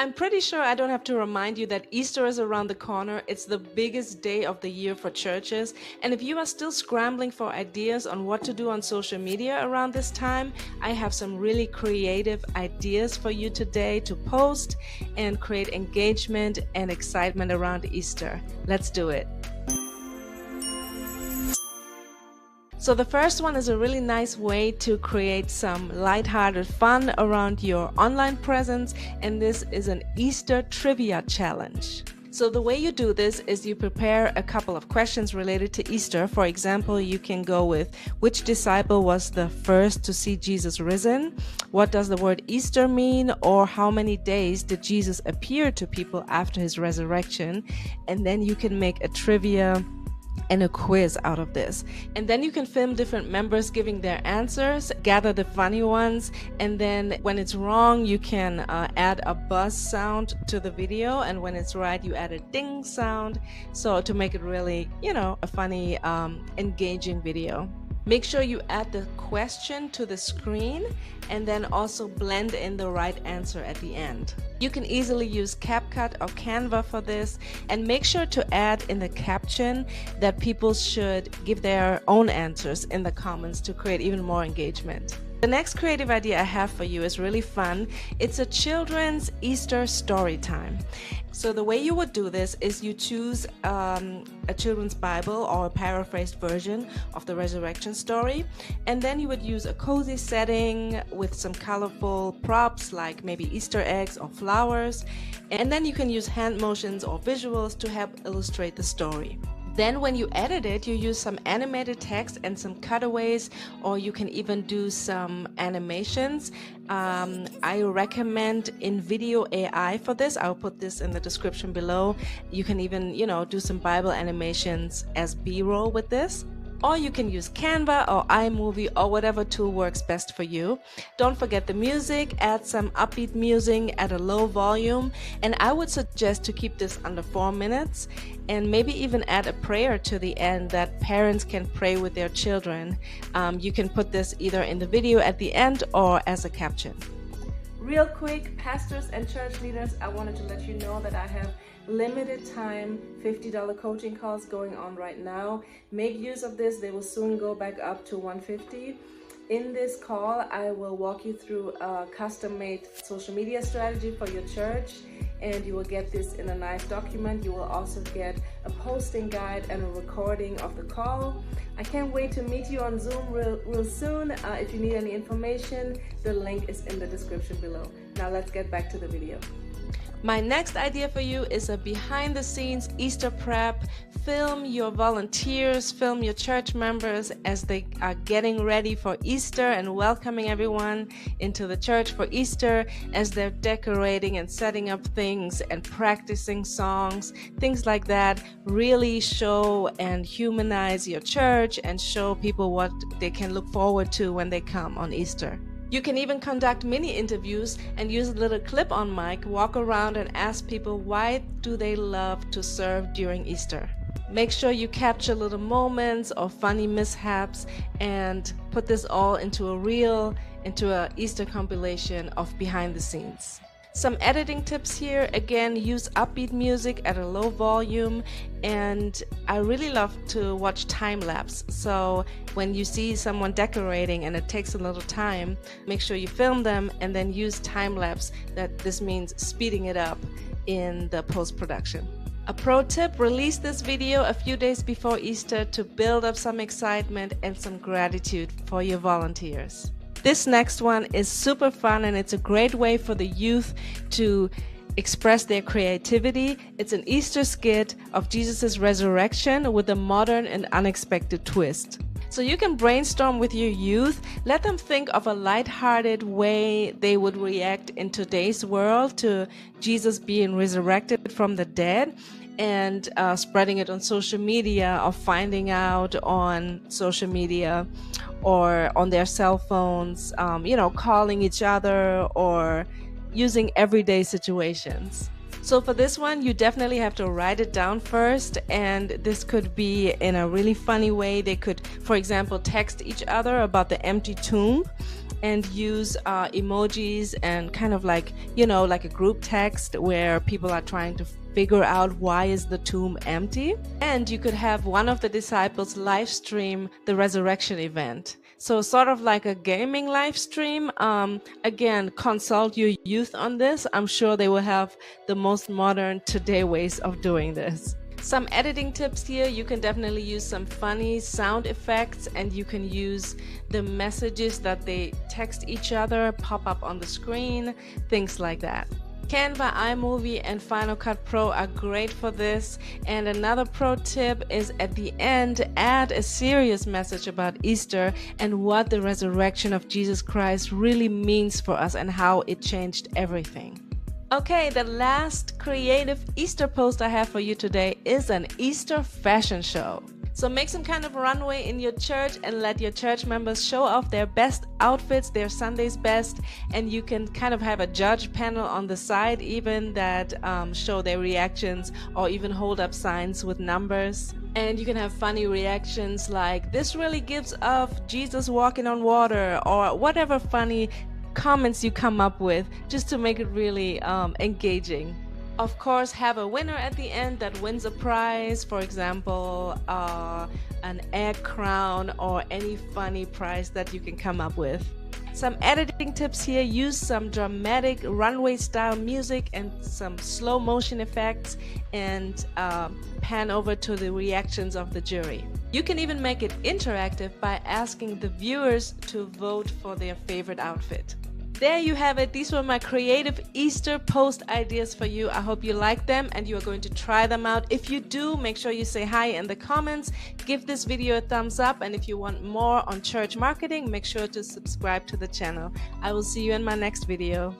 I'm pretty sure I don't have to remind you that Easter is around the corner. It's the biggest day of the year for churches. And if you are still scrambling for ideas on what to do on social media around this time, I have some really creative ideas for you today to post and create engagement and excitement around Easter. Let's do it. So the first one is a really nice way to create some lighthearted fun around your online presence, and this is an Easter trivia challenge. So the way you do this is you prepare a couple of questions related to Easter. For example, you can go with which disciple was the first to see Jesus risen? What does the word Easter mean? Or how many days did Jesus appear to people after his resurrection? And then you can make a trivia and a quiz out of this. And then you can film different members giving their answers, gather the funny ones, and then when it's wrong, you can add a buzz sound to the video, and when it's right, you add a ding sound, so to make it really, a funny, engaging video. Make sure you add the question to the screen and then also blend in the right answer at the end. You can easily use CapCut or Canva for this, and make sure to add in the caption that people should give their own answers in the comments to create even more engagement. The next creative idea I have for you is really fun. It's a children's Easter story time. So the way you would do this is you choose a children's Bible or a paraphrased version of the resurrection story, and then you would use a cozy setting with some colorful props like maybe Easter eggs or flowers, and then you can use hand motions or visuals to help illustrate the story. Then when you edit it, you use some animated text and some cutaways, or you can even do some animations. I recommend InVideo AI for this. I'll put this in the description below. You can even, do some Bible animations as B-roll with this. Or you can use Canva or iMovie or whatever tool works best for you. Don't forget the music, add some upbeat music at a low volume, and I would suggest to keep this under 4 minutes, and maybe even add a prayer to the end that parents can pray with their children. You can put this either in the video at the end or as a caption. Real quick, pastors and church leaders, I wanted to let you know that I have limited time $50 coaching calls going on right now. Make use of this. They will soon go back up to $150. In this call, I will walk you through a custom-made social media strategy for your church, and you will get this in a nice document. You will also get a posting guide and a recording of the call. I can't wait to meet you on Zoom real soon. If you need any information, the link is in the description below. Now let's get back to the video. My next idea for you is a behind-the-scenes Easter prep. Film your volunteers, film your church members as they are getting ready for Easter and welcoming everyone into the church for Easter, as they're decorating and setting up things and practicing songs, things like that. Really show and humanize your church and show people what they can look forward to when they come on Easter. You can even conduct mini interviews and use a little clip-on mic, walk around and ask people why do they love to serve during Easter. Make sure you capture little moments or funny mishaps and put this all into a reel, into an Easter compilation of behind the scenes. Some editing tips here. Again, use upbeat music at a low volume, and I really love to watch time lapse. So when you see someone decorating and it takes a little time, make sure you film them and then use time lapse. This means speeding it up in the post-production. A pro tip, release this video a few days before Easter to build up some excitement and some gratitude for your volunteers. This next one is super fun, and it's a great way for the youth to express their creativity. It's an Easter skit of Jesus' resurrection with a modern and unexpected twist. So you can brainstorm with your youth, let them think of a lighthearted way they would react in today's world to Jesus being resurrected from the dead, and spreading it on social media or finding out on social media or on their cell phones, calling each other or using everyday situations. So for this one, you definitely have to write it down first, and this could be in a really funny way. They could, for example, text each other about the empty tomb and use emojis and kind of like, you know, like a group text where people are trying to figure out why is the tomb empty. And you could have one of the disciples live stream the resurrection event. So sort of like a gaming live stream. Again, consult your youth on this. I'm sure they will have the most modern today ways of doing this. Some editing tips here: you can definitely use some funny sound effects, and you can use the messages that they text each other pop up on the screen, things like that. Canva, iMovie, and Final Cut Pro are great for this. And another pro tip is at the end, add a serious message about Easter and what the resurrection of Jesus Christ really means for us and how it changed everything. Okay, the last creative Easter post I have for you today is an Easter fashion show. So make some kind of runway in your church and let your church members show off their best outfits, their Sunday's best, and you can kind of have a judge panel on the side even that show their reactions, or even hold up signs with numbers. And you can have funny reactions like, "This really gives off Jesus walking on water," or whatever funny comments you come up with, just to make it really engaging. Of course, have a winner at the end that wins a prize, for example, an egg crown or any funny prize that you can come up with. Some editing tips here: use some dramatic runway style music and some slow motion effects, and pan over to the reactions of the jury. You can even make it interactive by asking the viewers to vote for their favorite outfit. There you have it. These were my creative Easter post ideas for you. I hope you like them and you are going to try them out. If you do, make sure you say hi in the comments. Give this video a thumbs up, and if you want more on church marketing, make sure to subscribe to the channel. I will see you in my next video.